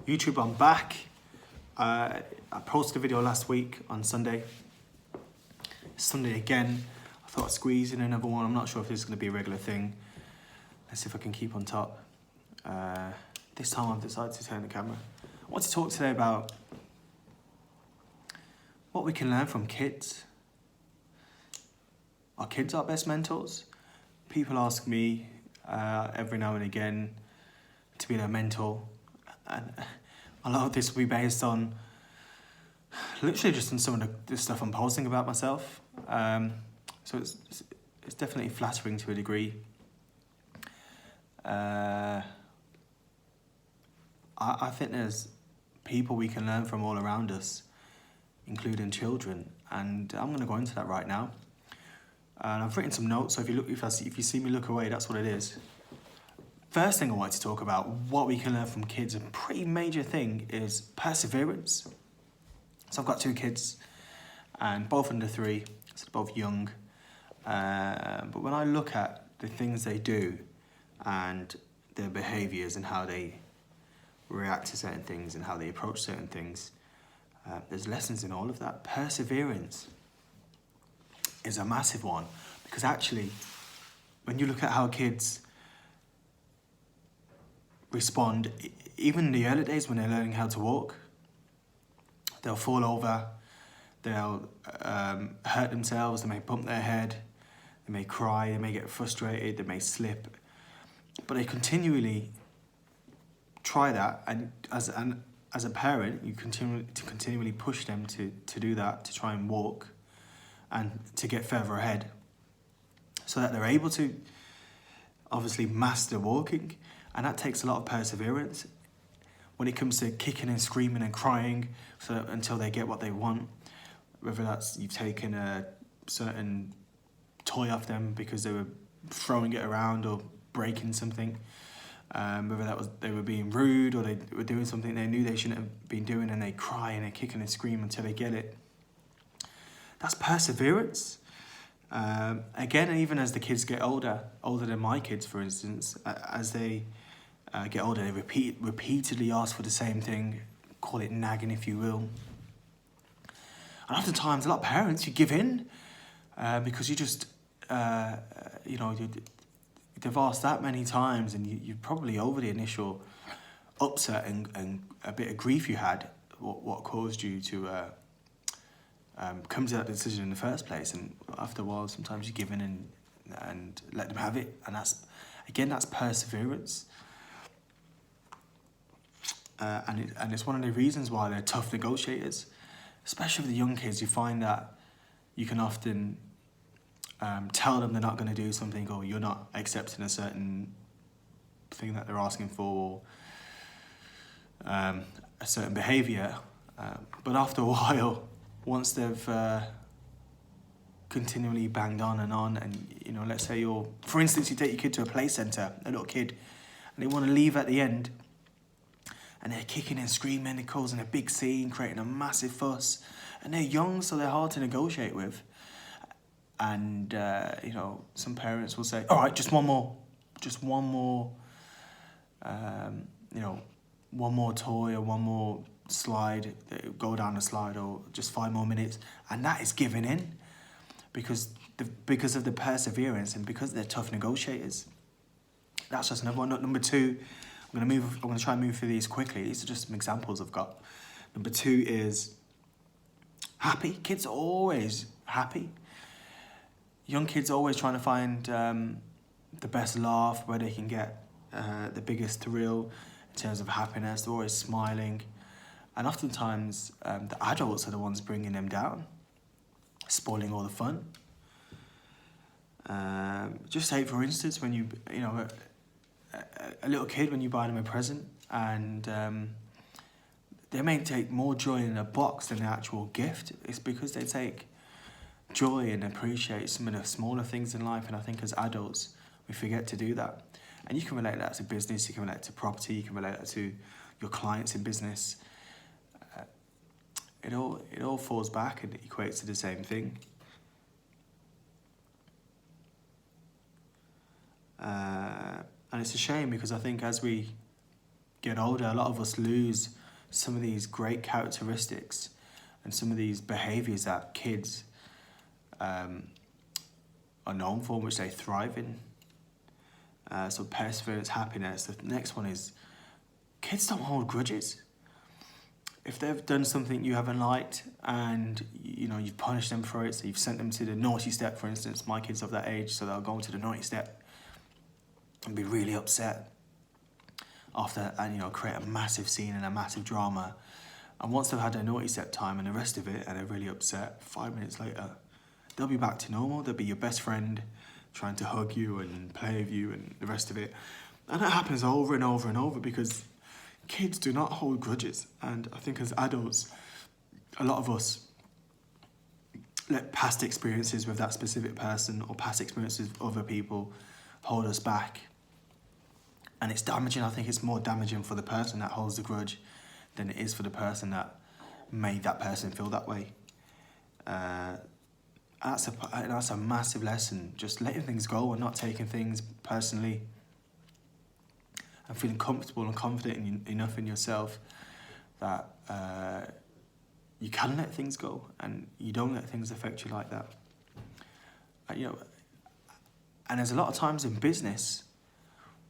YouTube, I'm back. I posted a video last week on Sunday. Sunday again. I thought I'd squeeze in another one. I'm not sure if this is going to be a regular thing. Let's see if I can keep on top. This time I've decided to turn the camera. I want to talk today about what we can learn from kids. Are kids our best mentors? People ask me every now and again to be their mentor. And a lot of this will be based on literally just on some of the stuff I'm posting about myself. So it's definitely flattering to a degree. I think there's people we can learn from all around us, including children, and I'm going to go into that right now. And I've written some notes, so if you see me look away, that's what it is. First thing I want to talk about, what we can learn from kids, a pretty major thing is perseverance. So I've got 2 kids, and both under 3, so they're both young. But when I look at the things they do and their behaviours and how they react to certain things and how they approach certain things, there's lessons in all of that. Perseverance is a massive one, because actually, when you look at how kids respond, even in the early days when they're learning how to walk, they'll fall over, they'll hurt themselves, they may bump their head, they may cry, they may get frustrated, they may slip, but they continually try that, and as a parent, you continually push them to do that, to try and walk and to get further ahead, so that they're able to obviously master walking. And that takes a lot of perseverance when it comes to kicking and screaming and crying until they get what they want. Whether that's you've taken a certain toy off them because they were throwing it around or breaking something. Whether that was they were being rude or they were doing something they knew they shouldn't have been doing, and they cry and they kick and they scream until they get it. That's perseverance. Again, even as the kids get older than my kids, for instance, as they get older, they repeatedly ask for the same thing, call it nagging if you will. And oftentimes, a lot of parents, you give in because you just, they've asked that many times, and you're probably over the initial upset and a bit of grief you had, what caused you to come to that decision in the first place. And after a while, sometimes you give in and let them have it, and that's perseverance. And it's one of the reasons why they're tough negotiators, especially with the young kids. You find that you can often tell them they're not going to do something, or you're not accepting a certain thing that they're asking for, or a certain behaviour. But after a while, once they've continually banged on, and let's say for instance, you take your kid to a play centre, a little kid, and they want to leave at the end, and they're kicking and screaming, they're causing a big scene, creating a massive fuss, and they're young, so they're hard to negotiate with. And some parents will say, all right, just one more toy or one more slide, go down the slide, or just 5 more minutes, and that is giving in because of the perseverance and because they're tough negotiators. That's just another one. Number 2, I'm going to try and move through these quickly. These are just some examples I've got. Number 2 is happy. Kids are always happy. Young kids are always trying to find the best laugh, where they can get the biggest thrill in terms of happiness. They're always smiling. And oftentimes, the adults are the ones bringing them down, spoiling all the fun. Just say, for instance, when a little kid, when you buy them a present, and they may take more joy in a box than the actual gift. It's because they take joy and appreciate some of the smaller things in life. And I think as adults, we forget to do that. And you can relate that to business, you can relate it to property, you can relate that to your clients in business. It all falls back and it equates to the same thing. And it's a shame, because I think as we get older, a lot of us lose some of these great characteristics and some of these behaviours that kids are known for, which they thrive in. So perseverance, happiness. The next one is kids don't hold grudges. If they've done something you haven't liked and you've punished them for it, so you've sent them to the naughty step, for instance, my kids of that age, so they'll go to the naughty step and be really upset after, and create a massive scene and a massive drama. And once they've had their naughty step time and the rest of it, and they're really upset, 5 minutes later, they'll be back to normal. They'll be your best friend, trying to hug you and play with you and the rest of it. And that happens over and over and over because kids do not hold grudges. And I think as adults, a lot of us let past experiences with that specific person or past experiences with other people hold us back. And it's damaging. I think it's more damaging for the person that holds the grudge than it is for the person that made that person feel that way. That's a massive lesson, just letting things go and not taking things personally and feeling comfortable and confident enough in yourself that you can let things go and you don't let things affect you like that. And there's a lot of times in business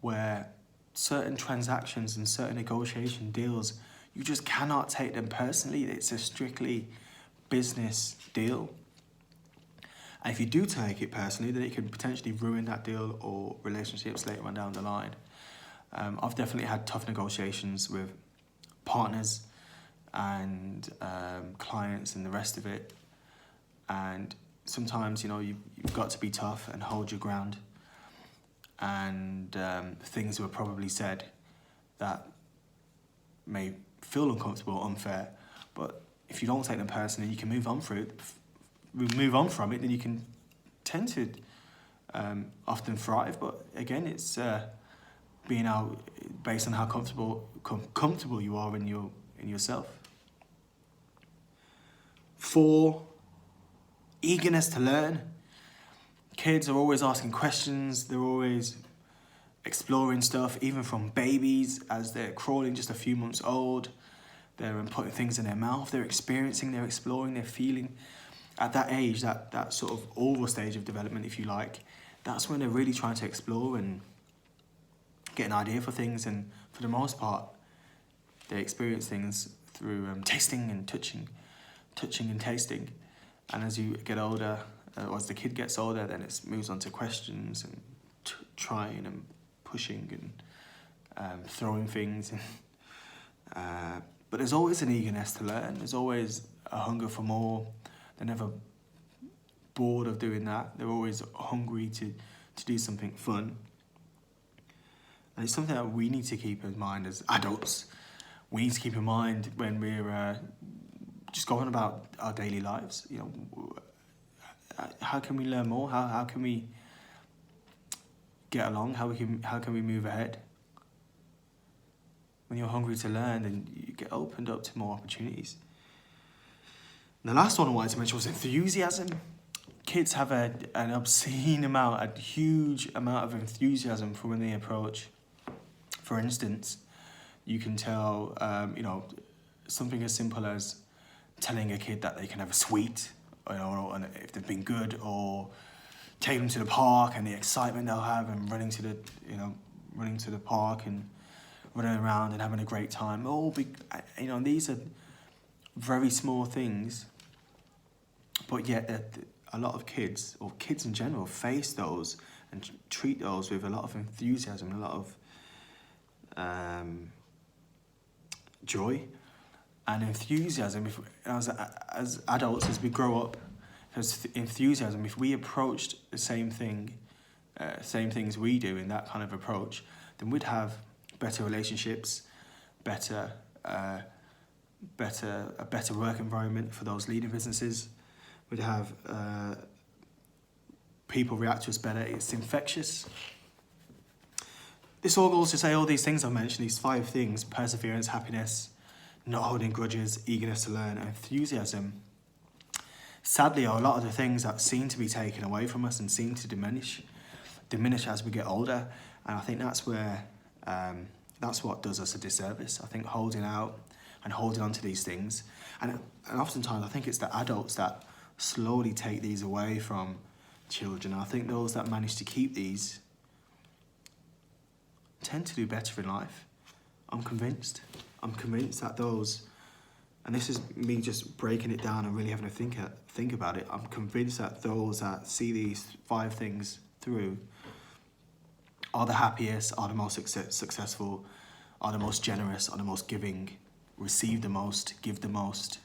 where certain transactions and certain negotiation deals, you just cannot take them personally. It's a strictly business deal. And if you do take it personally, then it can potentially ruin that deal or relationships later on down the line. I've definitely had tough negotiations with partners and clients and the rest of it. And sometimes, you've got to be tough and hold your ground. And things were probably said that may feel uncomfortable or unfair. But if you don't take them personally, you can move on from it, then you can tend to often thrive. But again, it's being out based on how comfortable you are in yourself. 4, eagerness to learn. Kids are always asking questions. They're always exploring stuff, even from babies as they're crawling just a few months old. They're putting things in their mouth. They're experiencing, they're exploring, they're feeling. At that age, that sort of oval stage of development, if you like, that's when they're really trying to explore and get an idea for things. And for the most part, they experience things through tasting and touching and tasting. And as you get older, or as the kid gets older, then it moves on to questions and trying and pushing and throwing things. But there's always an eagerness to learn. There's always a hunger for more. They're never bored of doing that. They're always hungry to do something fun. And it's something that we need to keep in mind as adults. We need to keep in mind when we're just going about our daily lives. How can we learn more? How can we get along? How can we move ahead? When you're hungry to learn, then you get opened up to more opportunities. And the last one I wanted to mention was enthusiasm. Kids have a huge amount of enthusiasm for when they approach. For instance, you can tell, something as simple as telling a kid that they can have a sweet, and if they've been good, or take them to the park and the excitement they'll have and running to the park and running around and having a great time. These are very small things, but yet a lot of kids, or kids in general, face those and treat those with a lot of enthusiasm, a lot of joy and enthusiasm. As adults, as we grow up, as enthusiasm, if we approached the same things we do in that kind of approach, then we'd have better relationships, a better work environment for those leading businesses. We'd have people react to us better. It's infectious. This all goes to say all these things I've mentioned, these 5 things: perseverance, happiness, not holding grudges, eagerness to learn, and enthusiasm. Sadly, are a lot of the things that seem to be taken away from us and seem to diminish as we get older. And I think that's where that's what does us a disservice. I think holding out and holding on to these things, and oftentimes I think it's the adults that slowly take these away from children. I think those that manage to keep these tend to do better in life. I'm convinced that those, and this is me just breaking it down and really having to think about it, I'm convinced that those that see these 5 things through are the happiest, are the most successful, are the most generous, are the most giving, receive the most, give the most,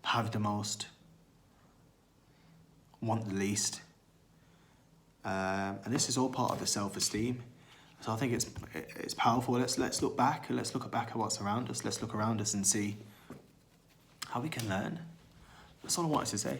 have the most, want the least. And this is all part of the self-esteem. So I think it's powerful. Let's look back and let's look back at what's around us. Let's look around us and see how we can learn. That's all I wanted to say.